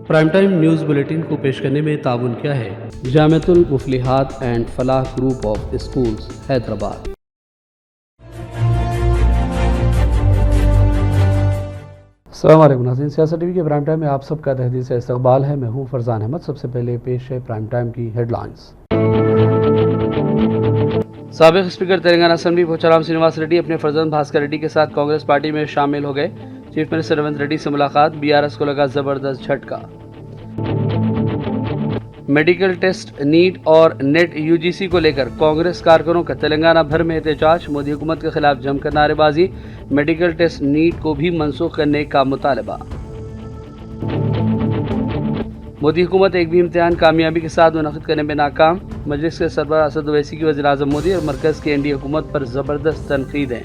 Prime time news bulletin को पेश करने में ताउन किया है Jamiatul Muflihat and Falah group of schools Hyderabad. अस्सलाम वालेकुम नाज़रीन, सियासत टीवी के प्राइम टाइम में आप सबका तहदील से इस्तकबाल है। मैं हूँ फरजान अहमद। सबसे पहले पेश है प्राइम टाइम की हेडलाइंस। साबिक स्पीकर तेलंगाना असेंबली पोचाराम श्रीनिवास रेड्डी अपने फर्जंद भास्कर रेड्डी के साथ कांग्रेस पार्टी में शामिल हो गए। चीफ मिनिस्टर रेवंत रेड्डी से मुलाकात, बीआरएस को लगा जबरदस्त झटका। मेडिकल टेस्ट नीट और नेट यूजीसी को लेकर कांग्रेस कारकुनों का तेलंगाना भर में एहतजाज, मोदी हुकूमत के खिलाफ जमकर नारेबाजी, मेडिकल टेस्ट नीट को भी मनसूख करने का मुतालबा। मोदी हुकूमत एक भी इम्तिहान कामयाबी के साथ मुनक़िद करने में नाकाम, मजलिस के सरबराह असद ओवैसी की वज़ीर-ए-आज़म मोदी और मरकज़ की एनडीए हुकूमत पर ज़बरदस्त तनकीदें।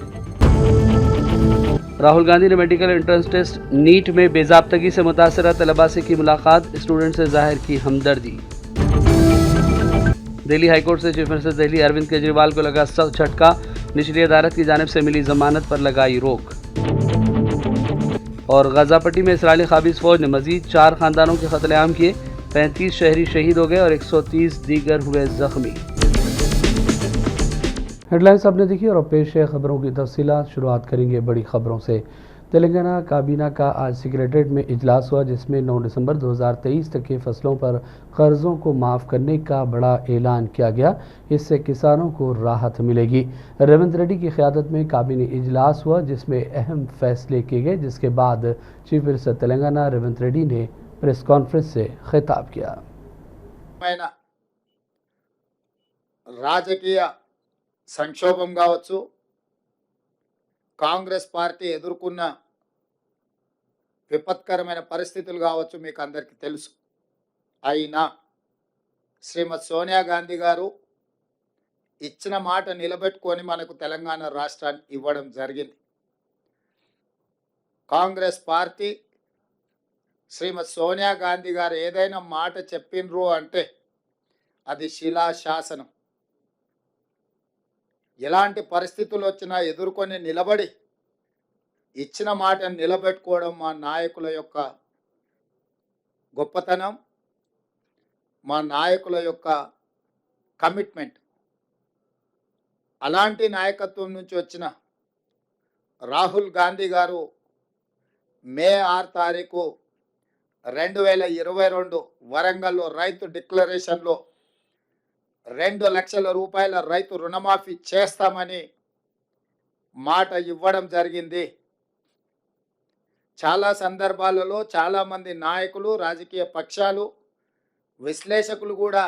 राहुल गांधी ने मेडिकल एंट्रेंस टेस्ट नीट में बेज़ाब्तगी से मुतासरा तलबा से की मुलाकात, स्टूडेंट से जाहिर की हमदर्दी। दिल्ली हाईकोर्ट से चीफ मिनिस्टर दिल्ली अरविंद केजरीवाल को लगा सख्त झटका, निचली अदालत की जानिब से मिली जमानत पर लगाई रोक। और गजा पट्टी में इसराइली काबिज फौज ने मजीद 4 खानदानों के कत्लेआम किए, 35 शहरी शहीद हो गए और 130 दीगर हुए जख्मी। हेडलाइंस आपने देखी और अब पेश है खबरों की तफसीलात। शुरुआत करेंगे बड़ी खबरों से। तेलंगाना काबीना का आज सेक्रेटरीट में इजलास हुआ, जिसमें 9 दिसंबर 2023 तक के फसलों पर कर्ज़ों को माफ़ करने का बड़ा ऐलान किया गया। इससे किसानों को राहत मिलेगी। रेवंत रेड्डी की क़यादत में काबीना इजलास हुआ, जिसमें अहम फैसले किए गए, जिसके बाद चीफ मिनिस्टर तेलंगाना रेवंत रेड्डी ने प्रेस कॉन्फ्रेंस से खिताब किया। రాజకీయ సంక్షోభం కావచ్చు, కాంగ్రెస్ పార్టీ ఎదుర్కొన్న విపత్కరమైన పరిస్థితులు కావచ్చు, మీకు అందరికీ తెలుసు. అయినా శ్రీమతి సోనియా గాంధీ గారు ఇచ్చిన మాట నిలబెట్టుకొని మనకు తెలంగాణ రాష్ట్రాన్ని ఇవ్వడం జరిగింది. కాంగ్రెస్ పార్టీ శ్రీమతి సోనియా గాంధీ గారు ఏదైనా మాట చెప్పిండ్రు అంటే అది శిలాశాసనం. ఎలాంటి పరిస్థితులు వచ్చినా ఎదుర్కొని నిలబడి ఇచ్చిన మాటను నిలబెట్టుకోవడం మా నాయకుల యొక్క గొప్పతనం, మా నాయకుల యొక్క కమిట్మెంట్. అలాంటి నాయకత్వం నుంచి వచ్చిన రాహుల్ గాంధీ గారు మే 6 తారీఖు 2022 వరంగల్లో రైతు డిక్లరేషన్లో 2 లక్షల రూపాయల రైతు రుణమాఫీ చేస్తామని మాట ఇవ్వడం జరిగింది. చాలా సందర్భాలలో చాలామంది నాయకులు, రాజకీయ పక్షాలు, విశ్లేషకులు కూడా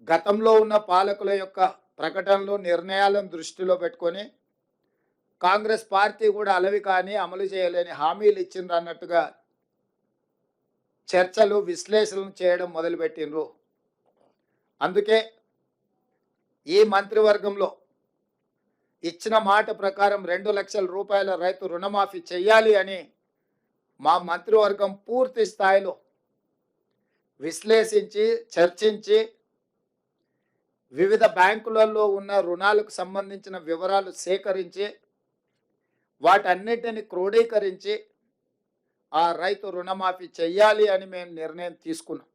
గతంలో ఉన్న పాలకుల యొక్క ప్రకటనలు, నిర్ణయాలను దృష్టిలో పెట్టుకొని కాంగ్రెస్ పార్టీ కూడా అలవి కానీ అమలు చేయలేని హామీలు ఇచ్చిండ్రు అన్నట్టుగా చర్చలు, విశ్లేషణలు చేయడం మొదలుపెట్టిండ్రు. అందుకే ఈ మంత్రివర్గంలో ఇచ్చిన మాట ప్రకారం 2 లక్షల రూపాయల రైతు రుణమాఫీ చేయాలి అని మా మంత్రివర్గం పూర్తి స్థాయిలో విశ్లేషించి, చర్చించి, వివిధ బ్యాంకులలో ఉన్న రుణాలకు సంబంధించిన వివరాలు సేకరించి, వాటన్నిటిని క్రోడీకరించి ఆ రైతు రుణమాఫీ చేయాలి అని మేము నిర్ణయం తీసుకున్నాం.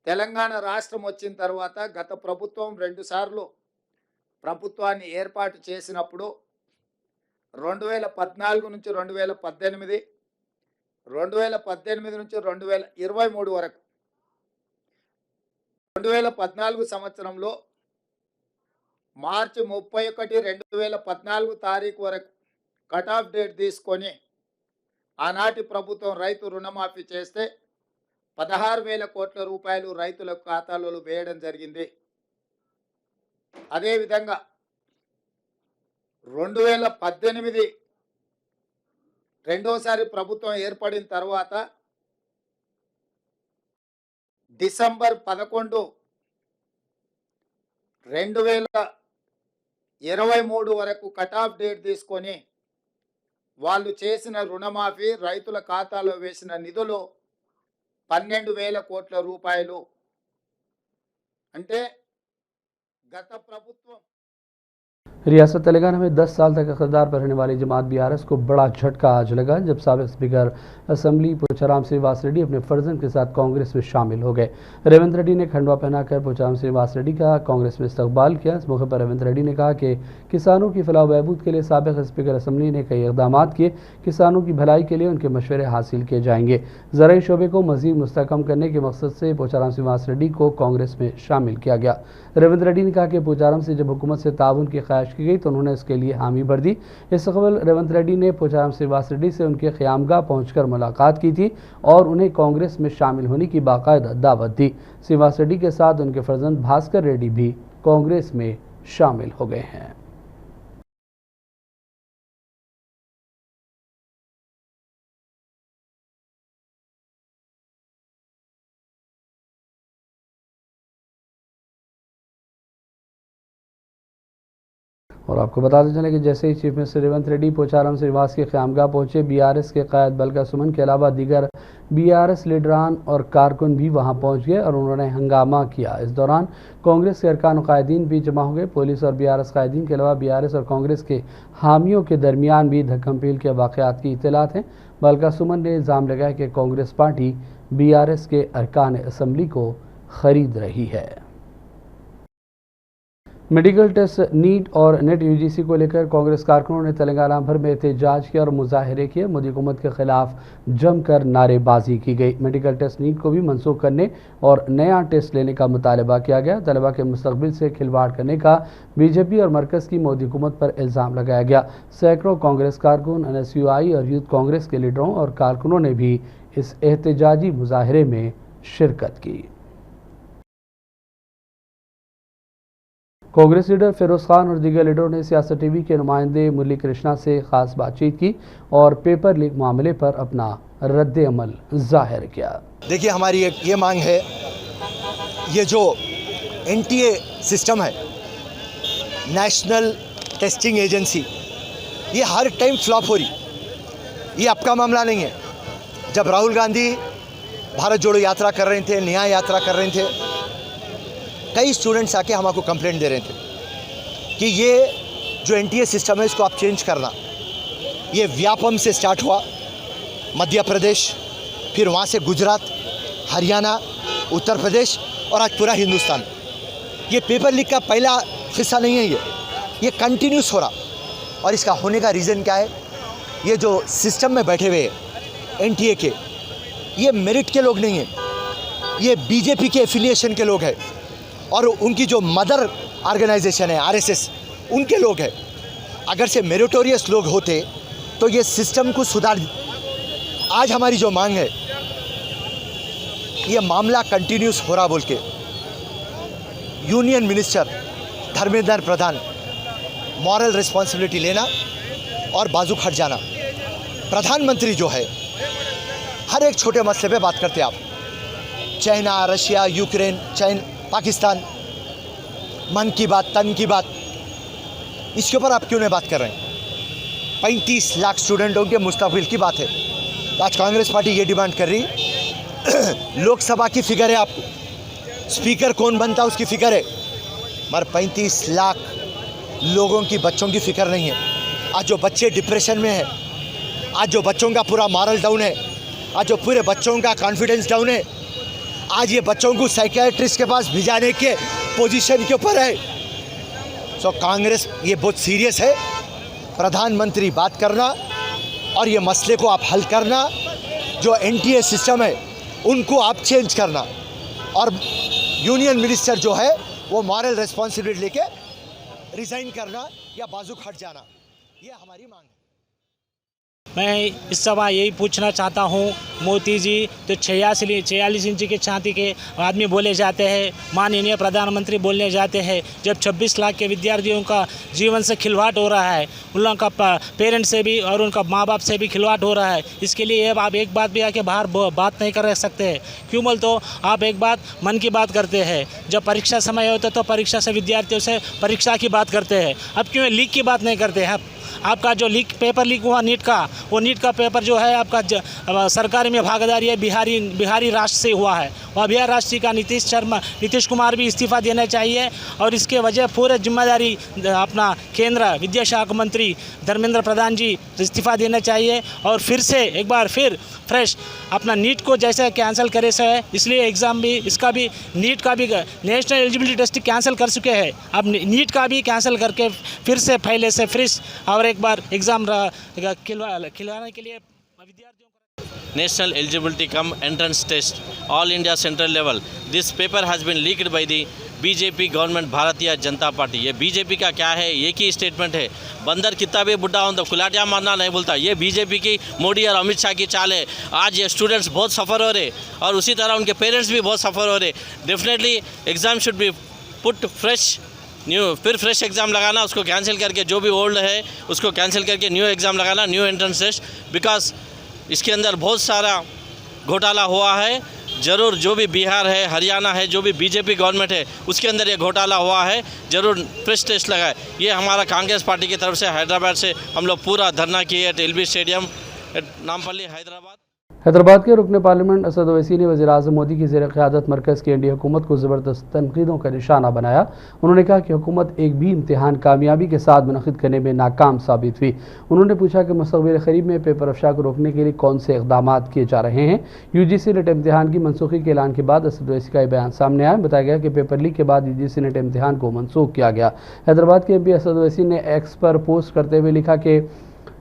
తెలంగాణ రాష్ట్రం వచ్చిన తర్వాత గత ప్రభుత్వం 2 సార్లు ప్రభుత్వాన్ని ఏర్పాటు చేసినప్పుడు 2014 నుంచి 2018, 2018 నుంచి 2023 వరకు 2014 సంవత్సరంలో మార్చి 31, 2014 తారీఖు వరకు కట్ ఆఫ్ డేట్ తీసుకొని ఆనాటి ప్రభుత్వం రైతు రుణమాఫీ చేస్తే 16,000 కోట్ల రూపాయలు రైతుల ఖాతాలలో వేయడం జరిగింది. అదేవిధంగా 2018 రెండోసారి ప్రభుత్వం ఏర్పడిన తర్వాత డిసెంబర్ 11, 2023 వరకు కట్ ఆఫ్ డేట్ తీసుకొని వాళ్ళు చేసిన రుణమాఫీ, రైతుల ఖాతాలో వేసిన నిధులు 12,000 కోట్ల రూపాయలు. అంటే గత ప్రభుత్వం रियासत तेलंगाना में 10 साल तक इक़्तिदार पर रहने वाली जमात बीआरएस को बड़ा झटका आज लगा जब साबिक़ स्पीकर असम्बली पोचाराम श्रीनिवास रेड्डी अपने फर्जंद के साथ कांग्रेस में शामिल हो गए। रेवंत रेड्डी ने खंडवा पहनाकर पोचाराम श्रीनिवास रेड्डी का कांग्रेस में इस्तकबाल किया। इस मौके पर रेवंत रेड्डी ने कहा कि किसानों की फलाह बहबूद के लिए साबिक़ स्पीकर असम्बली ने कई इक़दाम किए। किसानों की भलाई के लिए उनके मशवरे हासिल किए जाएंगे। ज़राई शोबे को मज़ीद मुस्तहकम करने के मकसद से पोचाराम श्रीनिवास रेड्डी को कांग्रेस में शामिल किया गया। रेवंत रेड्डी ने कहा कि पोचाराम से जब हुकूमत से ताउन की ख्वाहिश की गई तो उन्होंने इसके लिए हामी भर दी। इससे कबल रेवंत रेड्डी ने पोचाराम श्रीनिवास रेड्डी से उनके क़यामगाह पहुंचकर मुलाकात की थी और उन्हें कांग्रेस में शामिल होने की बाकायदा दावत दी। श्रीनिवास रेड्डी के साथ उनके फर्जंद भास्कर रेड्डी भी कांग्रेस में शामिल हो गए हैं। और आपको बताते चलें कि जैसे ही चीफ मिनिस्टर रेवंत रेड्डी पोचाराम श्रीनिवास के क़यामगाह पहुंचे, बीआरएस के क़ायद बलका सुमन के अलावा दीगर बीआरएस लीडरान और कारकुन भी वहां पहुंच गए और उन्होंने हंगामा किया। इस दौरान कांग्रेस के अरकान और कायदीन भी जमा हो गए। पुलिस और बीआरएस कायदीन के अलावा बीआरएस और कांग्रेस के हामियों के दरमियान भी धक्कम-पील के वाक़यात की इत्तलात हैं। बलका सुमन ने इल्ज़ाम लगाया कि कांग्रेस पार्टी बीआरएस के अरकान असम्बली को खरीद रही है। मेडिकल टेस्ट नीट और नेट यूजीसी को लेकर कांग्रेस कारकुनों ने तेलंगाना भर में एहतजाज किया और मुजाहरे किए। मोदी हुकूमत के खिलाफ जमकर नारेबाजी की गई। मेडिकल टेस्ट नीट को भी मनसूख करने और नया टेस्ट लेने का मुतालबा किया गया। तलबा के मुस्तकबिल से खिलवाड़ करने का बीजेपी और मरकज़ की मोदी हुकूमत पर इल्ज़ाम लगाया गया। सैकड़ों कांग्रेस कारकुन, एनएसयूआई और यूथ कांग्रेस के लीडरों और कारकुनों ने भी इस एहतजाजी मुजाहरे में शिरकत की। कांग्रेस लीडर फिरोज खान और दीगर लीडरों ने सियासत टीवी के नुमाइंदे मुरली कृष्णा से खास बातचीत की और पेपर लीक मामले पर अपना रद्द अमल जाहिर किया। देखिए, हमारी एक ये मांग है, ये जो एनटीए सिस्टम है, नेशनल टेस्टिंग एजेंसी, ये हर टाइम फ्लॉप हो रही। ये आपका मामला नहीं है। जब राहुल गांधी भारत जोड़ो यात्रा कर रहे थे, न्याय यात्रा कर रहे थे, कई स्टूडेंट्स आके हमको कंप्लेंट दे रहे थे कि ये जो एनटीए सिस्टम है इसको आप चेंज करना। ये व्यापम से स्टार्ट हुआ, मध्य प्रदेश, फिर वहाँ से गुजरात, हरियाणा, उत्तर प्रदेश और आज पूरा हिंदुस्तान। ये पेपर लीक का पहला हिस्सा नहीं है, ये कंटिन्यूस हो रहा। और इसका होने का रीज़न क्या है? ये जो सिस्टम में बैठे हुए एनटीए के, ये मेरिट के लोग नहीं हैं, ये बीजेपी के एफिलिएशन के लोग हैं और उनकी जो मदर ऑर्गेनाइजेशन है आरएसएस, उनके लोग हैं। अगर से मेरिटोरियस लोग होते तो ये सिस्टम को सुधार। आज हमारी जो मांग है, ये मामला कंटिन्यूस हो रहा बोल के union minister Dharmendra Pradhan moral responsibility लेना और बाजू हट जाना। प्रधानमंत्री जो है हर एक छोटे मसले पे बात करते आप, चाइना, रशिया, यूक्रेन, पाकिस्तान, मन की बात, तन की बात, इसके ऊपर आप क्यों नहीं बात कर रहे हैं? 35 लाख स्टूडेंटों के मुस्तकबिल की बात है। आज कांग्रेस पार्टी ये डिमांड कर रही, लोकसभा की फिगर है, आप स्पीकर कौन बनता उसकी फिगर है, मगर 35 लाख लोगों की, बच्चों की फिक्र नहीं है। आज जो बच्चे डिप्रेशन में हैं, आज जो बच्चों का पूरा मॉरल डाउन है, आज जो पूरे बच्चों का कॉन्फिडेंस डाउन है, आज ये बच्चों को साइकियाट्रिस्ट के पास भिजाने के पोजीशन के ऊपर है। सो कांग्रेस ये बहुत सीरियस है। प्रधानमंत्री बात करना और ये मसले को आप हल करना। जो एनटीए सिस्टम है उनको आप चेंज करना और यूनियन मिनिस्टर जो है वो मॉरल रिस्पॉन्सिबिलिटी लेके रिज़ाइन करना या बाजू हट जाना, ये हमारी मांग है। मैं इस समय यही पूछना चाहता हूँ, मोदी जी तो 46 इंच के छाती के आदमी बोले जाते हैं, माननीय प्रधानमंत्री बोलने जाते हैं, जब 26 लाख के विद्यार्थियों का जीवन से खिलवाड़ हो रहा है, उन लोगों का पेरेंट्स से भी और उनका माँ बाप से भी खिलवाड़ हो रहा है। इसके लिए आप एक बात भी आके बाहर बात नहीं कर सकते हैं। क्यों बोल तो आप एक बात मन की बात करते हैं, जब परीक्षा समय होता तो परीक्षा से विद्यार्थियों से परीक्षा की बात करते हैं, अब क्यों लीक की बात नहीं करते हैं? आपका जो पेपर लीक हुआ नीट का, वो नीट का पेपर जो है आपका सरकारी में भागीदारी है बिहारी राष्ट्र से हुआ है, और बिहार राष्ट्रीय का नीतीश कुमार भी इस्तीफ़ा देना चाहिए। और इसके वजह पूरे जिम्मेदारी अपना केंद्र विद्याशाख मंत्री धर्मेंद्र प्रधान जी इस्तीफ़ा देना चाहिए और फिर से एक बार फिर फ्रेश अपना नीट को जैसे कैंसिल करे से है, इसलिए एग्ज़ाम भी इसका भी नीट का भी नेशनल एलिजिबिलिटी टेस्ट कैंसिल कर चुके हैं, अब नीट का भी कैंसिल करके फिर से पहले से फ्रेश और एक बार एग्ज़ाम खिलवाने के लिए विद्यार्थियों को National Eligibility Cum Entrance Test, All India Central Level. This paper has been leaked by the BJP government Bharatiya Janata party. ये बीजेपी का क्या है, एक ही स्टेटमेंट है, बंदर कितना भी बुढ़ा हो तो कुलाटिया मारना नहीं बोलता। ये बीजेपी की मोदी और अमित शाह की चाल है। आज ये स्टूडेंट्स बहुत सफ़र हो रहे और उसी तरह उनके पेरेंट्स भी बहुत सफ़र हो रहे। Definitely exam should be put fresh new, फिर फ्रेश एग्ज़ाम लगाना, उसको कैंसिल करके जो भी ओल्ड है उसको कैंसिल करके न्यू एग्ज़ाम लगाना, न्यू एंट्रेंस टेस्ट, बिकॉज इसके अंदर बहुत सारा घोटाला हुआ है। ज़रूर जो भी बिहार है, हरियाणा है, जो भी बीजेपी गवर्नमेंट है उसके अंदर ये घोटाला हुआ है, ज़रूर फ्रेश टेस्ट लगाए। ये हमारा कांग्रेस पार्टी की तरफ से हैदराबाद से हम लोग पूरा धरना किए at LB stadium Nampally Hyderabad. Hyderabad के रुकन पार्लियामेंट असद ओवैसी ने वज़ीर-ए-आज़म मोदी की ज़ेर क़यादत मरकज़ की एनडीए हुकूमत को ज़बरदस्त तनक़ीदों का निशाना बनाया। उन्होंने कहा कि हुकूमत एक भी इम्तिहान कामयाबी के साथ मुनक़िद करने में नाकाम साबित हुई। उन्होंने पूछा कि मुस्तक़बिल क़रीब में पेपर अफ़शा को रोकने के लिए कौन से इक़दाम किए जा रहे हैं। यूजीसी नेट इम्तिहान की मनसूखी के ऐलान के बाद असद ओवैसी का बयान सामने आया। बताया गया कि पेपर लीक के बाद यूजीसी नेट इम्तिहान को मनसूख किया गया। हैदराबाद के MP असद ओवैसी ने एक्स पर पोस्ट करते हुए लिखा कि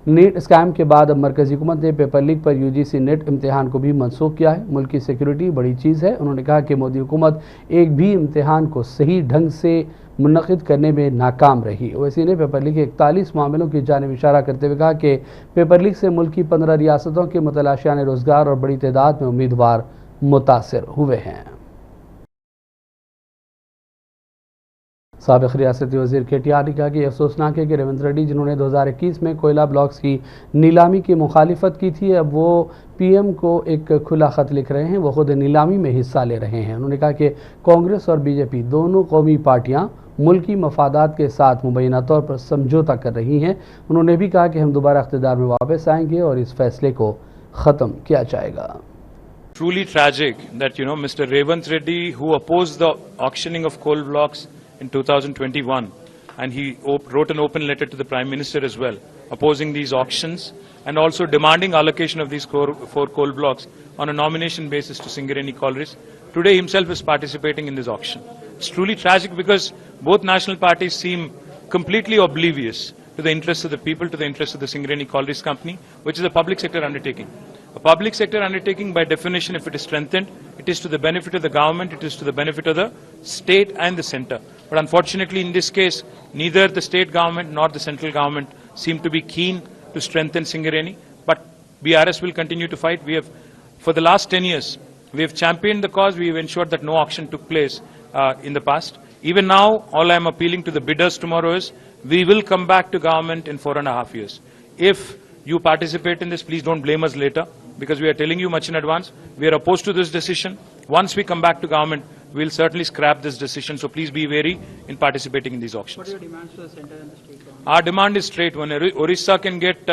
नीट स्कैम के बाद अब मरकज़ी हुकूमत ने पेपर लीक पर यूजीसी नेट इम्तिहान को भी मनसूख किया है। मुल्क की सिक्योरिटी बड़ी चीज़ है। उन्होंने कहा कि मोदी हुकूमत एक भी इम्तिहान को सही ढंग से मुनक़िद करने में नाकाम रही। ओवैसी ने पेपर लीक के 41 मामलों की जानिब इशारा करते हुए कहा कि पेपर लीक से मुल्क की 15 रियासतों के मुतलाशियान रोज़गार और बड़ी तादाद में उम्मीदवार मुतासिर हुए हैं। साबिक़ रियासती वज़ीर KTR ने कहा कि अफसोसनाक है कि रेवंत रेड्डी जिन्होंने 2021 में कोयला ब्लॉक्स की नीलामी की मुखालिफत की थी, अब वो PM को एक खुला ख़त लिख रहे हैं, वो ख़ुद नीलामी में हिस्सा ले रहे हैं। उन्होंने कहा कि कांग्रेस और BJP दोनों कौमी पार्टियाँ मुल्की मफादात के साथ मुबैना तौर पर समझौता कर रही हैं। उन्होंने भी कहा कि हम दोबारा इख्तिदार में वापस आएंगे और इस फैसले को ख़त्म किया जाएगा। Truly tragic that Mr. Revanth Reddy, who opposed the auctioning of coal blocks in 2021, and he wrote an open letter to the Prime Minister as well, opposing these auctions and also demanding allocation of these 4 coal blocks on a nomination basis to Singareni Collieries. Today himself is participating in this auction. It's truly tragic because both national parties seem completely oblivious to the interests of the people, to the interests of the Singareni Collieries Company, which is a public sector undertaking. A public sector undertaking, by definition, if it is strengthened, it is to the benefit of the government, it is to the benefit of the state and the centre. But unfortunately, in this case, neither the state government nor the central government seem to be keen to strengthen Singareni. But BRS will continue to fight. We have, for the last 10 years, we have championed the cause. We have ensured that no auction took place in the past. Even now, all I am appealing to the bidders tomorrow is, we will come back to government in 4.5 years. If you participate in this, please don't blame us later, because we are telling you much in advance. We are opposed to this decision. Once we come back to government, we will certainly scrap this decision. So please be wary in participating in these auctions. What are your demands to the centre and the state government? Our demand is straight. When Orissa can get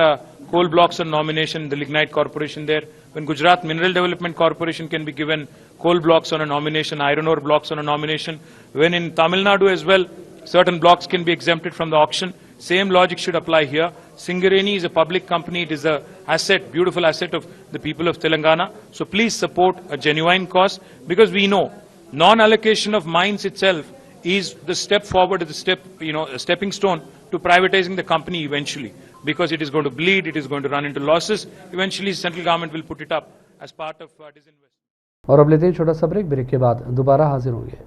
coal blocks on nomination, the Lignite Corporation there. When Gujarat Mineral Development Corporation can be given coal blocks on a nomination, iron ore blocks on a nomination. When in Tamil Nadu as well, certain blocks can be exempted from the auction. Same logic should apply here. Singareni is a public company. It is a asset, beautiful asset of the people of Telangana. So please support a genuine cause, because we know non-allocation of mines itself is the step forward, a stepping stone to privatizing the company eventually, because it is going to bleed, it is going to run into losses. Eventually, central government will put it up as part of disinvestment. और अब लेते हैं छोटा सा break के बाद दोबारा हाजिर होंगे।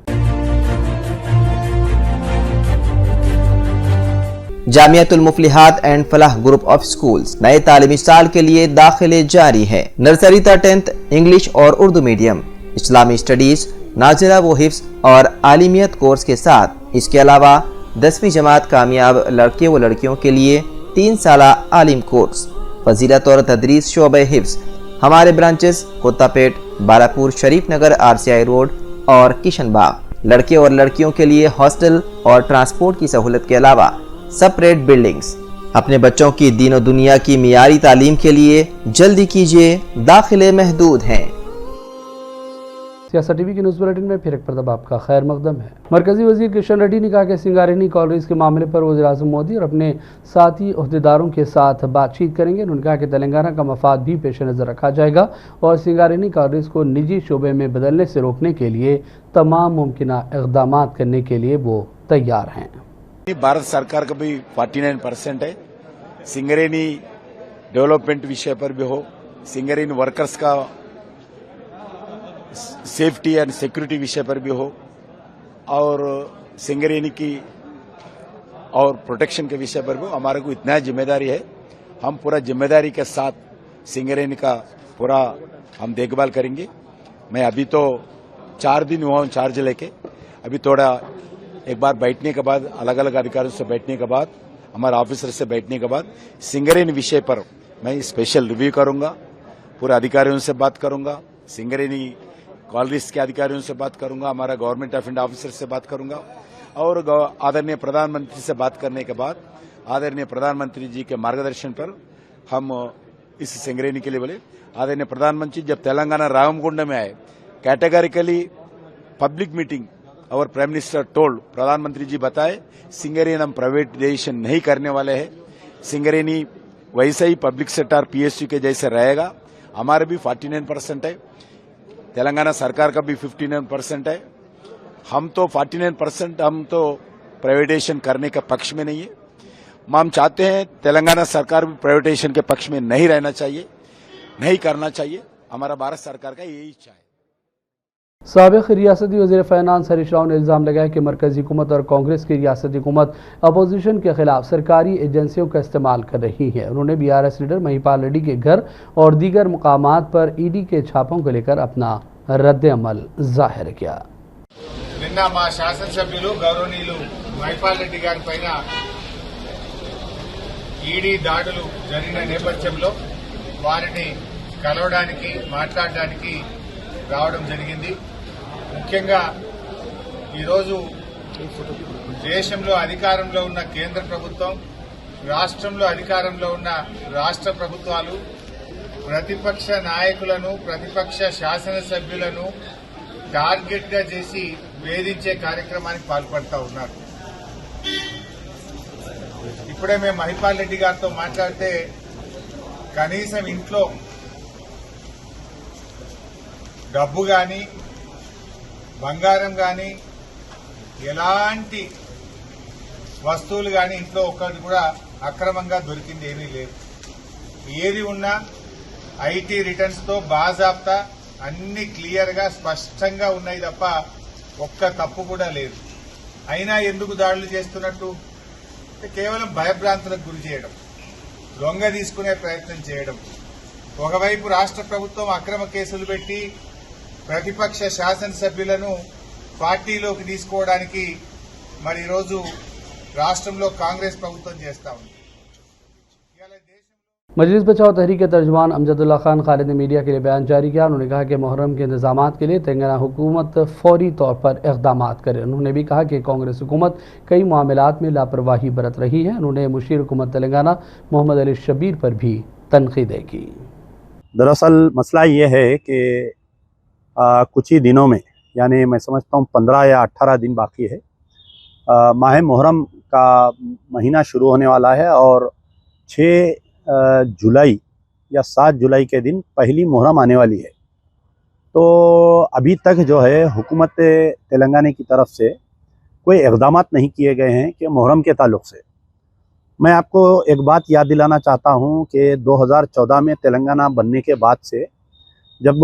Jamiatul Muflihat and Falah group of schools नए तालीमी साल के लिए दाखिले जारी है। नर्सरी तक 10th इंग्लिश और उर्दू मीडियम, इस्लामी स्टडीज, नाज़िरा व हिफ्ज़ और आलिमियत कोर्स के साथ इसके अलावा 10वीं जमात कामयाब लड़के व लड़कियों के लिए 3 साला आलिम कोर्स, फजीलत और तदरीस शोबे हिफ्ज़। हमारे ब्रांचेस कोत्तापेट, बालापुर, शरीफ नगर, RCI रोड और किशनबाग। लड़के और लड़कियों के लिए हॉस्टल और ट्रांसपोर्ट की सहूलत के अलावा सेपरेट बिल्डिंग्स। अपने बच्चों की दीन दुनिया की मियारी तालीम के लिए जल्दी कीजिए, दाखिले महदूद हैं। कैसा टीवी के न्यूज़ बुलेटिन में फिर एक प्रताप आपका खैर मकदम है। मरकजी वजीर किशन रेड्डी ने कहा कि सिंगारेनी कॉलरीज के मामले पर वज़ीर-ए-आज़म मोदी और अपने साथी अहदेदारों के साथ बातचीत करेंगे। उन्होंने कहा कि तेलंगाना का मफाद भी पेश नज़र रखा जाएगा और सिंगारेनी कॉलरीज को निजी शोबे में बदलने से रोकने के लिए तमाम मुमकिन इक़दाम करने के लिए वो तैयार हैं। भारत सरकार का भी 49% है। सिंगरेनी डेवलपमेंट विषय पर भी हो, सिंगरेनी वर्कर्स का सेफ्टी एंड सिक्योरिटी विषय पर भी हो, और सिंगरेनी की और प्रोटेक्शन के विषय पर भी हमारे को इतना जिम्मेदारी है। हम पूरा जिम्मेदारी के साथ सिंगरेनी का पूरा हम देखभाल करेंगे। मैं अभी तो 4 दिन हुआ हूँ चार्ज लेके। अभी थोड़ा एक बार बैठने के बाद, अलग अलग अधिकारियों से बैठने के बाद, हमारे ऑफिसर से बैठने के बाद सिंगरेनी विषय पर मैं स्पेशल रिव्यू करूंगा। पूरे अधिकारियों से बात करूंगा, सिंगरेनी कॉलरीज के अधिकारियों से बात करूंगा, हमारा गवर्नमेंट अफेयर ऑफिसर से बात करूंगा, और आदरणीय प्रधानमंत्री से बात करने के बाद आदरणीय प्रधानमंत्री जी के मार्गदर्शन पर हम इस सिंगरेनी के लिए बोले। आदरणीय प्रधानमंत्री जब तेलंगाना रामगुंड में आए, कैटेगरिकली पब्लिक मीटिंग और प्राइम मिनिस्टर टोल्ड, प्रधानमंत्री जी बताए सिंगरेनी हम प्राइवेटाइजेशन नहीं करने वाले हैं। सिंगरेनी वैसे ही पब्लिक सेक्टर पीएसयू के जैसे रहेगा। हमारे भी 49% है, तेलंगाना सरकार का भी 59% है। हम तो 49%, हम तो प्राइवेटाइजेशन करने के पक्ष में नहीं है। हम चाहते हैं तेलंगाना सरकार भी प्राइवेटाइजेशन के पक्ष में नहीं रहना चाहिए, नहीं करना चाहिए। हमारा भारत सरकार का यही इच्छा है। साबिक़ रियासती वज़ीर फ़ाइनांस हरीश राव ने इल्ज़ाम लगाया कि मरकज़ी हुकूमत और कांग्रेस की रियासती हुकूमत अपोजिशन के खिलाफ सरकारी एजेंसियों का इस्तेमाल कर रही है। उन्होंने BRS लीडर महिपाल रेड्डी के घर और दीगर मुकामात पर ED के छापों को लेकर अपना रद्द-ए-अमल जाहिर किया। నిన్న మా శాసనసభ్యులు గౌరవనీయులు మైపాల్ రెడ్డి గారి పైన ఈడీ దాడులు జరిగిన నేపథ్యంలో వారిని కలవడానికి, మాట్లాడడానికి రావడం జరిగింది। ముఖ్యంగా ఈరోజు దేశంలో అధికారంలో ఉన్న కేంద్ర ప్రభుత్వం, రాష్ట్రంలో అధికారంలో ఉన్న రాష్ట్ర ప్రభుత్వాలు ప్రతిపక్ష నాయకులను, ప్రతిపక్ష శాసనసభ్యులను టార్గెట్ గా చేసి వేధించే కార్యక్రమానికి పాల్పడతా ఉన్నారు। ఇప్పుడే మేము మహిపాల్ రెడ్డి గారితో మాట్లాడితే కనీసం ఇంట్లో డబ్బు గాని, బంగారం గాని, ఎలాంటి వస్తువులు గాని ఇంట్లో ఒక్కటి కూడా అక్రమంగా దొరికింది ఏమీ లేదు। ఏది ఉన్నా ఐటీ రిటర్న్స్ తో బాజాప్తా అన్ని క్లియర్ గా స్పష్టంగా ఉన్నాయి తప్ప ఒక్క తప్పు కూడా లేదు। అయినా ఎందుకు దాడులు చేస్తున్నట్టు? కేవలం భయభ్రాంతులకు గురి చేయడం, లొంగ తీసుకునే ప్రయత్నం చేయడం। ఒకవైపు రాష్ట్ర ప్రభుత్వం అక్రమ కేసులు పెట్టి ప్రతిపక్ష శాసనసభ్యులను పార్టీలోకి తీసుకోవడానికి మరి ఈరోజు రాష్ట్రంలో కాంగ్రెస్ ప్రభుత్వం చేస్తా ఉంది। मजलिस बचाओ तहरीक के तर्जुमान अमजदुल्ला खान खालिद ने मीडिया के लिए बयान जारी किया। उन्होंने कहा कि मुहर्रम के इंतजाम के लिए तेलंगाना हुकूमत फौरी तौर पर इक़दाम करे। उन्होंने भी कहा कि कांग्रेस हुकूमत कई मामलात में लापरवाही बरत रही है। उन्होंने मुशीर हुकूमत तेलंगाना मोहम्मद अली शबीर पर भी तनकीदें की। दरअसल मसला ये है कि कुछ ही दिनों में, यानी मैं समझता हूँ 15 या 18 दिन बाकी है, माह मुहर्रम का महीना शुरू होने वाला है और 6 जुलाई या 7 जुलाई के दिन पहली मुहर्रम आने वाली है। तो अभी तक जो है हुकूमत तेलंगाना की तरफ से कोई इक़दाम नहीं किए गए हैं कि मुहर्रम के ताल्लुक़ से। मैं आपको एक बात याद दिलाना चाहता हूं कि 2014 में तेलंगाना बनने के बाद से, जब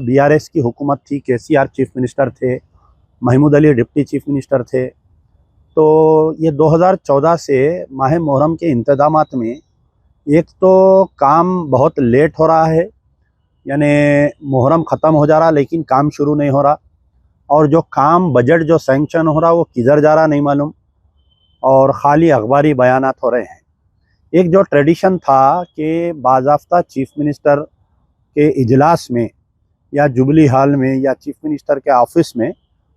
BRS की हुकूमत थी, KCR चीफ मिनिस्टर थे, Mahmood Ali deputy chief minister थे, तो ये 2014 से माह मुहर्रम के इंतजामात में एक तो काम बहुत लेट हो रहा है, यानी मुहर्रम ख़त्म हो जा रहा लेकिन काम शुरू नहीं हो रहा, और जो काम बजट जो सैंक्शन हो रहा वो किधर जा रहा नहीं मालूम, और ख़ाली अखबारी बयानात हो रहे हैं। एक जो ट्रेडिशन था कि बाज़ाफ्ता चीफ मिनिस्टर के इजलास में या जुबली हॉल में या चीफ मिनिस्टर के ऑफिस में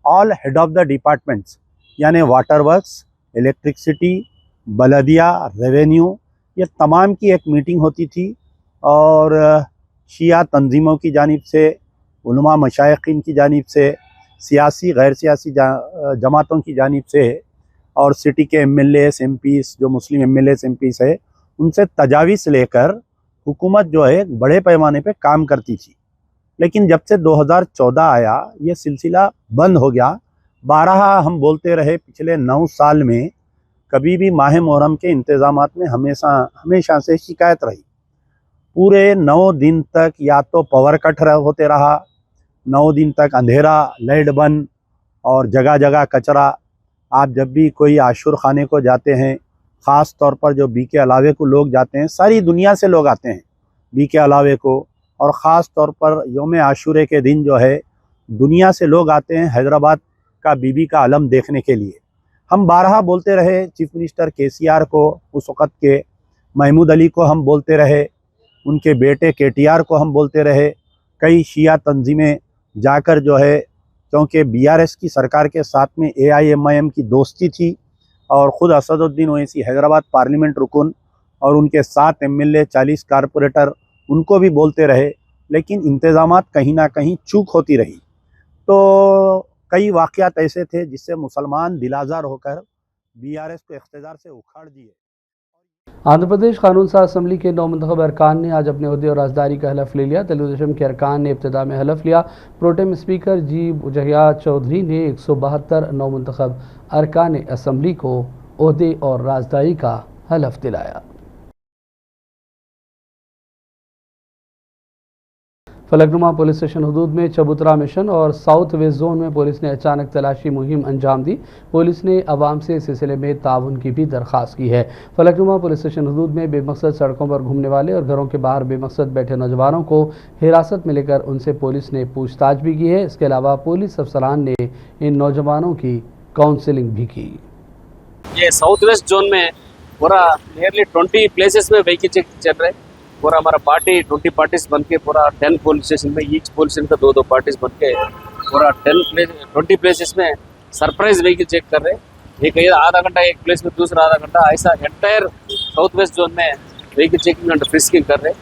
all head of the departments, यानी water works, electricity, Baldia, revenue, ये तमाम की एक मीटिंग होती थी और शिया तंजीमों की जानिब से उलमा मशाइखीन की जानिब से, सियासी गैर सियासी जमातों की जानिब से और सिटी के एमएलएस एमपीस जो मुस्लिम एमएलएस एमपीस है उनसे तजावीज़ लेकर हुकूमत जो है बड़े पैमाने पे काम करती थी। लेकिन जब से 2014 आया ये सिलसिला बंद हो गया। 12 हम बोलते रहे, पिछले 9 साल में कभी भी माह मुहर्रम के इंतज़ामात में हमेशा से शिकायत रही। पूरे 9 दिन तक या तो पावर कट होते रहा, 9 दिन तक अंधेरा, लाइट बंद और जगह जगह कचरा। आप जब भी कोई आशूर खाने को जाते हैं, ख़ास तौर पर जो बीके अलावे को लोग जाते हैं, सारी दुनिया से लोग आते हैं बीके अलावे को, और ख़ास तौर पर यौम आशूरे के दिन जो है दुनिया से लोग आते हैं हैदराबाद का बीबी का आलम देखने के लिए। हम 12 बोलते रहे, चीफ मिनिस्टर केसीआर को, उस वक़्त के महमूद अली को हम बोलते रहे, उनके बेटे केटीआर को हम बोलते रहे, कई शिया तंजीमें जाकर जो है, क्योंकि बीआरएस की सरकार के साथ में एआईएमआईएम की दोस्ती थी और ख़ुद असदुद्दीन ओवैसी हैदराबाद पार्लियामेंट रुकन और उनके 7 एमएलए 40 कारपोरेटर, उनको भी बोलते रहे, लेकिन इंतज़ामात कहीं ना कहीं चूक होती रही। तो कई वाक़यात ऐसे थे जिससे मुसलमान दिलाज़ार होकर बीआरएस को इख्तियार से उखाड़ दिए। आंध्र प्रदेश कानून साज असम्बली के नौमंतखब अरकान ने आज अपने ओहदे और राजदारी का हलफ ले लिया। तेलुगुदेशम के अरकान ने इब्तिदा में हलफ लिया। प्रोटेम स्पीकर जी बुजहिया चौधरी ने 172 नौमंतखब अरकान असम्बली को ओहदे और राजदारी का हलफ दिलाया। फलकनुमा पुलिस स्टेशन हदूद में चबूतरा मिशन और साउथ वेस्ट जोन में पुलिस ने अचानक तलाशी मुहिम अंजाम दी। पुलिस ने आवाम से इस सिलसिले में ताउन की भी दरख्वास्त की है। फलकनुमा पुलिस स्टेशन हदूद में बेमकसद सड़कों पर घूमने वाले और घरों के बाहर बेमकसद बैठे नौजवानों को हिरासत में लेकर उनसे पुलिस ने पूछताछ भी की है। इसके अलावा पुलिस अफसरान ने इन नौजवानों की काउंसलिंग भी की। ये साउथ वेस्ट जोन में पूरा नियरली 20 प्लेसेस में व्हीकल चेक चल रहा है। पूरा हमारा पार्टी 20 पार्टीज बन के पूरा 10 पुलिस स्टेशन में, ईच पुलिस स्टेशन का 2-2 पार्टीज बन के पूरा 20 प्लेसेस में सरप्राइज व्हीकल चेक कर रहे हैं। एक आधा घंटा एक प्लेस में, दूसरा आधा घंटा, ऐसा एंटायर साउथ वेस्ट जोन में व्हीकल चेकिंग एंड फ्रिस्किंग कर रहे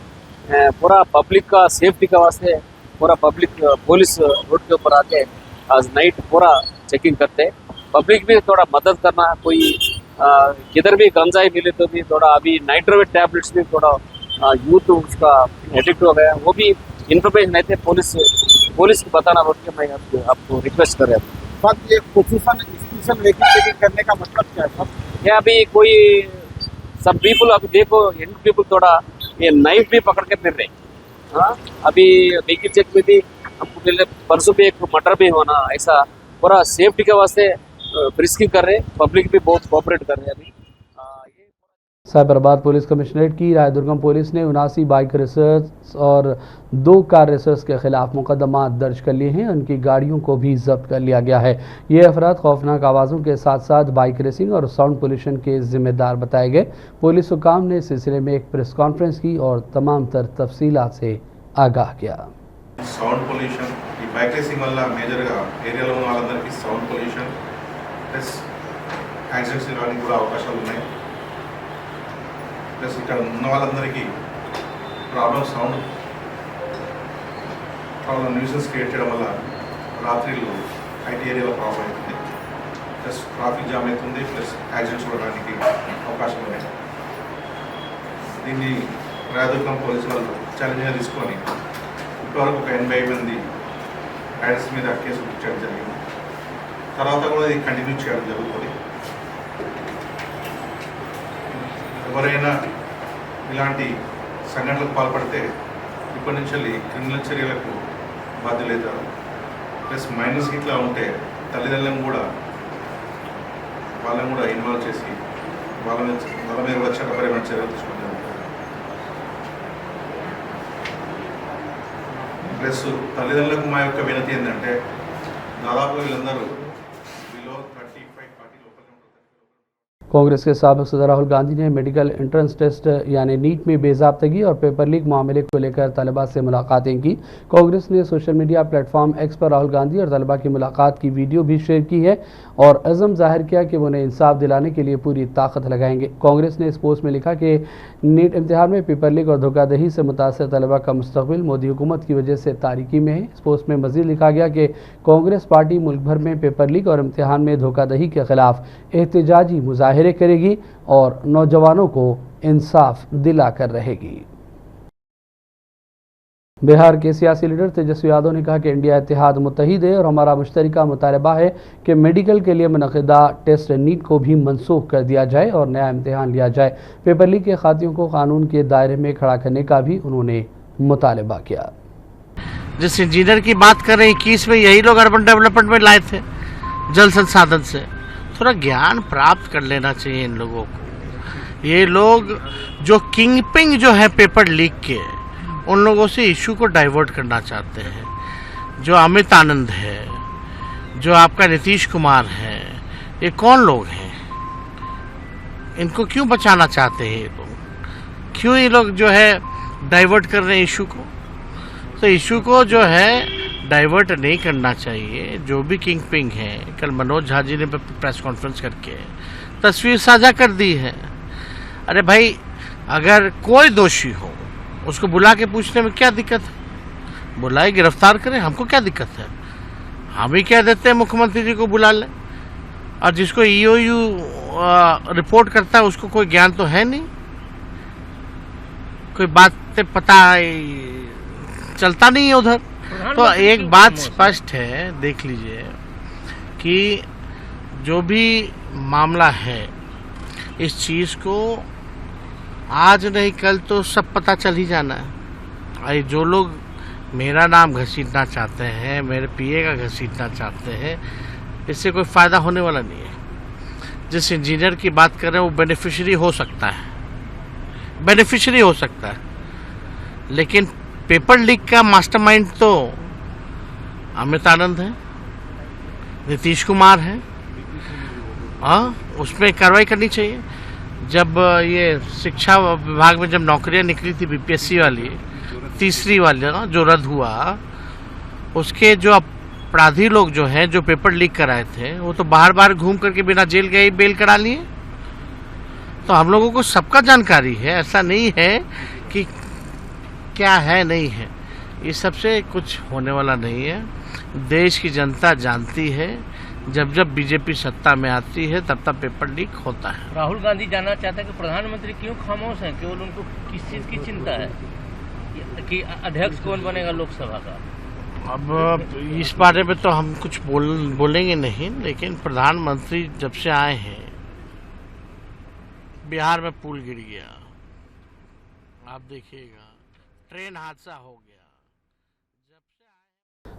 हैं। पूरा पब्लिक का सेफ्टी का वास्ते पूरा पब्लिक पुलिस रोड के ऊपर आके आज नाइट पूरा चेकिंग करते हैं। पब्लिक भी थोड़ा मदद करना, कोई किधर भी गंजाई मिले तो भी थोड़ा, अभी नाइट्रोवेट टैबलेट्स भी थोड़ा यूथ उसका एडिक्ट हो गया, वो भी इन्फॉर्मेशन नहीं थे पुलिस को बताना बोल के मैं आपको रिक्वेस्ट कर रहा था। ये स्पेशल व्हीकल चेकिंग करने का मतलब क्या है? ये अभी कोई सब पीपल, अभी देखो यंग पीपल थोड़ा ये नाइफ भी पकड़ के फिर रहे। हाँ, अभी व्हीकल चेक में भी हमको परसों भी एक मर्डर भी होना, ऐसा पूरा सेफ्टी के वास्ते फ्रिस्किंग कर रहे। पब्लिक भी बहुत कोऑपरेट कर रहे हैं। अभी साइबराबाद पुलिस कमिश्नरेट की रायदुर्गम पुलिस ने 79 बाइक रेसर्स और 2 कार रेसर्स के खिलाफ मुकदमा दर्ज कर लिए हैं। उनकी गाड़ियों को भी जब्त कर लिया गया है। ये अफराद खौफनाक आवाज़ों के साथ साथ बाइक रेसिंग और साउंड पोल्यूशन के जिम्मेदार बताए गए। पुलिस हुकाम ने इस सिलसिले में एक प्रेस कॉन्फ्रेंस की और तमाम तर तफसीलात से आगाह किया। साउंड पोल्यूशन, बाइक रेसिंग वल्ल मेजरगा ఏరియాలో ఉన్న వాళ్ళందరికీ సౌండ్ పొల్యూషన్ ప్లస్ యాక్సిడెంట్స్ రావడానికి కూడా అవకాశాలు ఉన్నాయి. ప్లస్ ఇక్కడ ఉన్న వాళ్ళందరికీ సౌండ్ ప్రాబ్లం న్యూసెన్స్ క్రియేట్ చేయడం వల్ల రాత్రిళ్ళు ఐటీ ఏరియాలో ప్రాబ్లం అవుతుంది. ప్లస్ ట్రాఫిక్ జామ్ అవుతుంది. ప్లస్ యాక్సిడెంట్స్ రావడానికి అవకాశాలు ఉన్నాయి. దీన్ని రాయదుర్గం పోలీసు వాళ్ళు ఛాలెంజ్గా తీసుకొని ఇప్పటివరకు ఒక 80 మంది రైడర్స్ మీద కేసు బుక్ చేయడం జరిగింది. తర్వాత కూడా ఇది కంటిన్యూ చేయడం జరుగుతుంది. ఎవరైనా ఇలాంటి సంఘటనలకు పాల్పడితే ఇప్పటి నుంచి క్రిమినల్ చర్యలకు బాధ్యులవుతారు. ప్లస్ మైనర్స్ ఇట్లా ఉంటే తల్లిదండ్రులను కూడా వాళ్ళని కూడా ఇన్వాల్వ్ చేసి వాళ్ళ మీద కూడా చట్టపరమైన చర్యలు తీసుకుంటారు. ప్లస్ తల్లిదండ్రులకు మా యొక్క వినతి ఏంటంటే దాదాపు వీళ్ళందరూ कांग्रेस के साबिक़ सदर राहुल गांधी ने मेडिकल एंट्रेंस टेस्ट यानी नीट में बेज़ाब्तगी और पेपर लीक मामले को लेकर तलबा से मुलाकातें की। कांग्रेस ने सोशल मीडिया प्लेटफॉर्म एक्स पर राहुल गांधी और तलबा की मुलाकात की वीडियो भी शेयर की है और अज़म जाहिर किया कि वो उन्हें इंसाफ दिलाने के लिए पूरी ताकत लगाएंगे। कांग्रेस ने इस पोस्ट में लिखा कि नीट इम्तिहान में पेपर लीक और धोखाधड़ी से मुतासर तलबा का मुस्तकबिल मोदी हुकूमत की वजह से तारीकी में है। इस पोस्ट में मज़ीद लिखा गया कि कांग्रेस पार्टी मुल्क भर में पेपर लीक और इम्तिहान में धोखाधड़ी के खिलाफ एहतजाजी मुजाहिरे करेगी और नौजवानों को इंसाफ दिला कर रहेगी। बिहार के सियासी लीडर तेजस्वी यादव ने कहा कि इंडिया इत्तेहाद मुत्तहिद है और हमारा मुश्तरका मुतालबा है कि मेडिकल के लिए मुनक़िदा टेस्ट नीट को भी मनसूख कर दिया जाए और नया इम्तिहान लिया जाए। पेपर लीक के खातियों को कानून के दायरे में खड़ा करने का भी उन्होंने मुतालबा किया। जिस इंजीनियर की बात कर रहे हैं 21 में यही लोग अर्बन डेवलपमेंट में लाए थे जल संसाधन से। थोड़ा ज्ञान प्राप्त कर लेना चाहिए इन लोगों को। ये लोग जो किंगपिंग जो है पेपर लीक के, उन लोगों से इशू को डाइवर्ट करना चाहते हैं। जो अमित आनंद है, जो आपका नीतीश कुमार है, ये कौन लोग हैं? इनको क्यों बचाना चाहते हैं ये लोग? क्यों ये लोग जो है डाइवर्ट कर रहे हैं इशू को? तो इशू को जो है डाइवर्ट नहीं करना चाहिए। जो भी किंगपिंग है, कल मनोज झा जी ने प्रेस कॉन्फ्रेंस करके तस्वीर साझा कर दी है। अरे भाई, अगर कोई दोषी हो उसको बुला के पूछने में क्या दिक्कत है? बुलाए, गिरफ्तार करें, हमको क्या दिक्कत है? हम ही कह देते हैं मुख्यमंत्री जी को बुला लें। और जिसको ईओयू रिपोर्ट करता है उसको कोई ज्ञान तो है नहीं, कोई बातें पता चलता नहीं है उधर। तो एक बात स्पष्ट है, देख लीजिए कि जो भी मामला है, इस चीज़ को आज नहीं कल तो सब पता चल ही जाना है। जो लोग मेरा नाम घसीटना चाहते हैं, मेरे पीए का घसीटना चाहते हैं, इससे कोई फ़ायदा होने वाला नहीं है। जिस इंजीनियर की बात कर रहे हैं वो बेनिफिशियरी हो सकता है, बेनिफिशियरी हो सकता है, लेकिन पेपर लीक का मास्टरमाइंड तो अमित आनंद है, नीतीश कुमार है। हाँ, उसमें कार्रवाई करनी चाहिए। जब ये शिक्षा विभाग में जब नौकरियां निकली थी बीपीएससी वाली, तीसरी वाली ना, जो रद्द हुआ, उसके जो अपराधी लोग जो हैं, जो पेपर लीक कराए थे, वो तो बाहर बाहर घूम करके बिना जेल गए बेल करा लिए। तो हम लोगों को सबका जानकारी है, ऐसा नहीं है कि क्या है नहीं है। ये सबसे कुछ होने वाला नहीं है। देश की जनता जानती है, जब जब बीजेपी सत्ता में आती है तब तब पेपर लीक होता है। राहुल गांधी जानना चाहते हैं कि प्रधानमंत्री क्यों खामोश हैं, केवल उनको किस चीज़ की चिंता है कि अध्यक्ष कौन बनेगा लोकसभा का? अब इस बारे में तो हम कुछ बोलेंगे नहीं, लेकिन प्रधानमंत्री जब से आए हैं, बिहार में पुल गिर गया, आप देखिएगा, ट्रेन हादसा हो गया।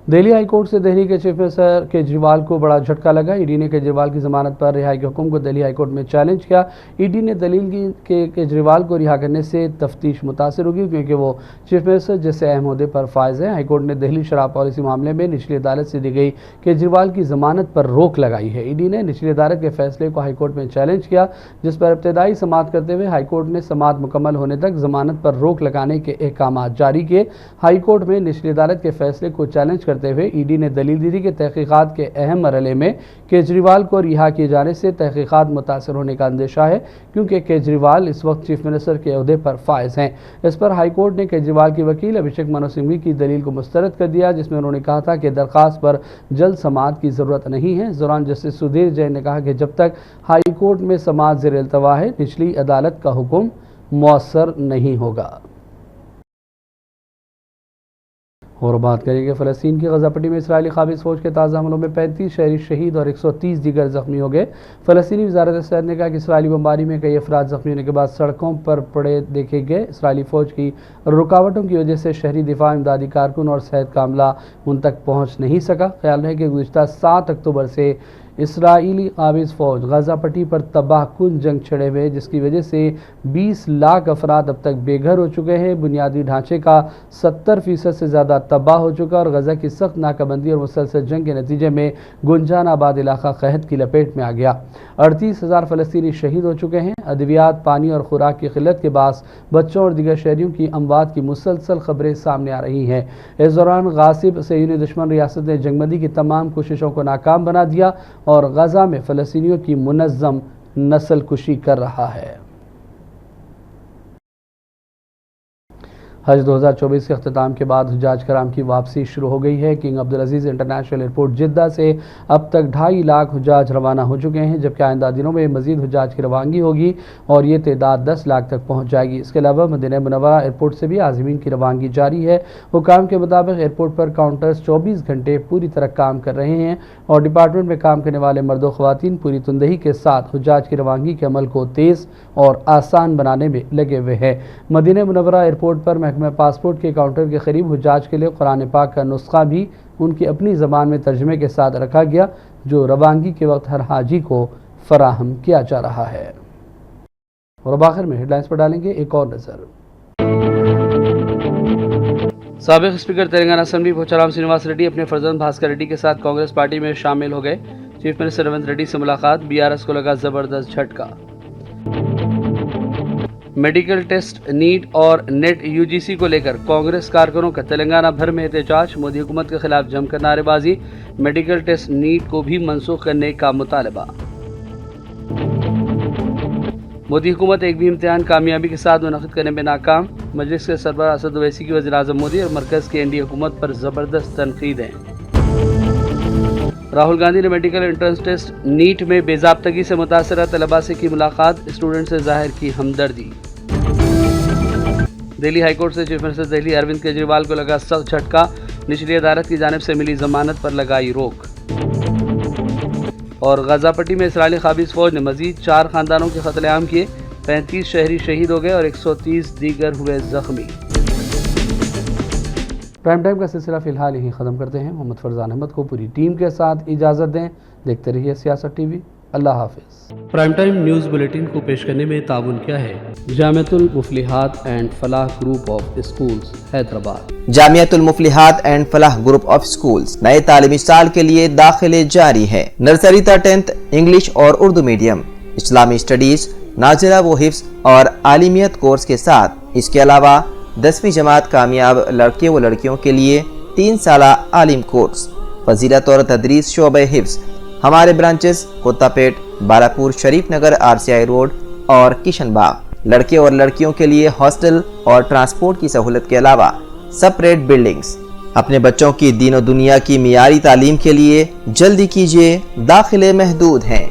दिल्ली हाईकोर्ट से दिल्ली के चीफ मिनिस्टर केजरीवाल को बड़ा झटका लगा। ईडी ने केजरीवाल की जमानत पर रिहाई के हुक्म को दिल्ली हाईकोर्ट में चैलेंज किया। ईडी ने दलील की कि केजरीवाल को रिहा करने से तफ्तीश मुतासर होगी क्योंकि वो चीफ मिनिस्टर जैसे अहम ओहदे पर फायज हैं। हाईकोर्ट ने दिल्ली शराब पॉलिसी मामले में निचली अदालत से दी गई केजरीवाल की जमानत पर रोक लगाई है। ईडी ने निचली अदालत के फैसले को हाईकोर्ट में चैलेंज किया, जिस पर इब्तदाई समाअत करते हुए हाईकोर्ट ने समाअत मुकम्मल होने तक जमानत पर रोक लगाने के अहकाम जारी किए। हाईकोर्ट में निचली अदालत के फैसले को चैलेंज करते हुए ईडी ने दलील दी थी कि तहकीकात के अहम मरहले में केजरीवाल को रिहा किए जाने से तहकीकात मुतासर होने का अंदेशा है, क्योंकि केजरीवाल इस वक्त चीफ मिनिस्टर के ओहदे पर फायज हैं। इस पर हाईकोर्ट ने केजरीवाल की वकील अभिषेक मनु सिंघवी की दलील को मुस्तरद कर दिया, जिसमें उन्होंने कहा था कि दरख्वास्त पर जल्द समाअत की ज़रूरत नहीं है। इस दौरान जस्टिस सुधीर जैन ने कहा कि जब तक हाईकोर्ट में समाअत ज़ेर इल्तवा है, निचली अदालत का हुक्म मुअस्सर नहीं होगा। और बात करेंगे फ़लस्तीन की गज़ा पट्टी में इसराइली क़ाबिज़ फ़ौज के ताज़ा हमलों में 35 शहरी शहीद और 130 दीगर ज़ख्मी हो गए। फ़लस्तीनी वज़ारत सेहत ने कहा कि इसराइली बमबारी में कई अफराद ज़ख्मी होने के बाद सड़कों पर पड़े देखे गए। इसराइली फ़ौज की रुकावटों की वजह से शहरी दिफा, इमदादी कारकुन और सेहत का अमला उन तक पहुँच नहीं सका। ख्याल है कि गुज़िश्ता 7 अक्टूबर से इसराइली काबिज फौज गजा पट्टी पर तबाहकुन जंग छड़े हुए, जिसकी वजह से 20 लाख अफराद अब तक बेघर हो चुके हैं। बुनियादी ढांचे का 70% से ज़्यादा तबाह हो चुका और गजा की सख्त नाकाबंदी और मुसलसल जंग के नतीजे में गुंजान आबाद इलाका कहत की लपेट में आ गया। 38,000 फ़लस्तीनी शहीद हो चुके हैं। अद्वियात, पानी और खुराक की किल्लत के बास बच्चों और दीगर शहरियों की अमवात की मुसलसल खबरें सामने आ रही हैं। इस दौरान गासिब सयूनी दुश्मन रियासत ने जंगबंदी की तमाम कोशिशों को नाकाम बना दिया और गजा में फ़लस्तीनियों की मुनज़्ज़म नस्ल कुशी कर रहा है। हज 2024 के अख्ताम के बाद हुज्जाज कराम की वापसी शुरू हो गई है। King Abdul Aziz International Airport Jeddah से अब तक 2.5 लाख हुज्जाज रवाना हो चुके हैं, जबकि आइंदा दिनों में मज़ीद हुज्जाज की रवानगी होगी और ये तादाद 10 लाख तक पहुँच जाएगी। इसके अलावा मदीना मुनव्वरा एयरपोर्ट से भी आज़मीन की रवानगी जारी है। हुकाम के मुताबिक एयरपोर्ट पर काउंटर्स 24 घंटे पूरी तरह काम कर रहे हैं और डिपार्टमेंट में काम करने वाले मर्दों ख़वातीन पूरी तंदही के साथ हुज्जाज की रवानगी के अमल को तेज़ और आसान बनाने में लगे हुए हैं। मदीना मुनव्वरा एयरपोर्ट पर महकमा पासपोर्ट के काउंटर के करीब हुज्जाज के लिए कुरान पाक का नुस्खा भी उनकी अपनी ज़बान में तर्जमे के साथ रखा गया, जो रवानगी के वक्त हर हाजी को फराहम किया जा रहा है। और अब आखिर में हेडलाइंस पर डालेंगे एक और नज़र। साबिक़ स्पीकर तेलंगाना असेंबली पोचाराम श्रीनिवास रेड्डी अपने फर्जंद भास्कर रेड्डी के साथ कांग्रेस पार्टी में शामिल हो गए। चीफ मिनिस्टर रेवंत रेड्डी से मुलाकात, बीआरएस को लगा जबरदस्त झटका। मेडिकल टेस्ट, नीट और नेट यूजीसी को लेकर कांग्रेस कारकुनों का तेलंगाना भर में एहतजाज, मोदी हुकूमत के खिलाफ जमकर नारेबाजी, मेडिकल टेस्ट नीट को भी मनसूख करने का मुतालबा। मोदी हुकूमत एक भी इम्तिहान कामयाबी के साथ मुनक़िद करने में नाकाम, मजलिस के सरबराह असद ओवैसी की वज़ीर-ए-आज़म मोदी और मरकज़ की एनडीए हुकूमत पर ज़बरदस्त तनकीदें। राहुल गांधी ने मेडिकल एंट्रेंस टेस्ट नीट में बेज़ाब्तगी से मुतासरा तलबा से की मुलाकात, स्टूडेंट से जाहिर की हमदर्दी। दिल्ली हाईकोर्ट से चीफ मिनिस्टर दिल्ली अरविंद केजरीवाल को लगा सख्त झटका, निचली अदालत की जानिब से मिली जमानत पर लगाई रोक। और गजा पट्टी में इसराइली काबिज फौज ने मजीद 4 खानदानों के कत्लेआम किए, 35 शहरी शहीद हो गए और 130 दीगर हुए जख्मी। प्राइम टाइम का सिलसिला फिलहाल यहीं ख़त्म करते हैं। मोहम्मद फरजान अहमद को पूरी टीम के साथ इजाज़त दें। देखते रहिए सियासत टीवी। अल्लाह हाफिज़। प्राइम टाइम न्यूज़ बुलेटिन को पेश करने में ताउन किया है Jamiatul Muflihat and Falah group of schools Hyderabad. Jamiatul Muflihat and Falah group of schools नए तालीमी साल के लिए दाखिले जारी है। नर्सरी था 10th इंग्लिश और उर्दू मीडियम, इस्लामी स्टडीज, नाज़िला व हिफ्ज़ और आलिमियत कोर्स के साथ इसके अलावा 10वीं जमात कामयाब लड़के व लड़कियों के लिए 3 साला आलिम कोर्स, फजीलत और तदरीस शोबे हिफ्ज़। हमारे ब्रांचेस कोत्तापेट, बालापुर, शरीफ नगर, RCI रोड और किशनबाग। लड़के और लड़कियों के लिए हॉस्टल और ट्रांसपोर्ट की सहूलत के अलावा सेपरेट बिल्डिंग्स। अपने बच्चों की दीन और दुनिया की मियारी तालीम के लिए जल्दी कीजिए, दाखिले महदूद हैं।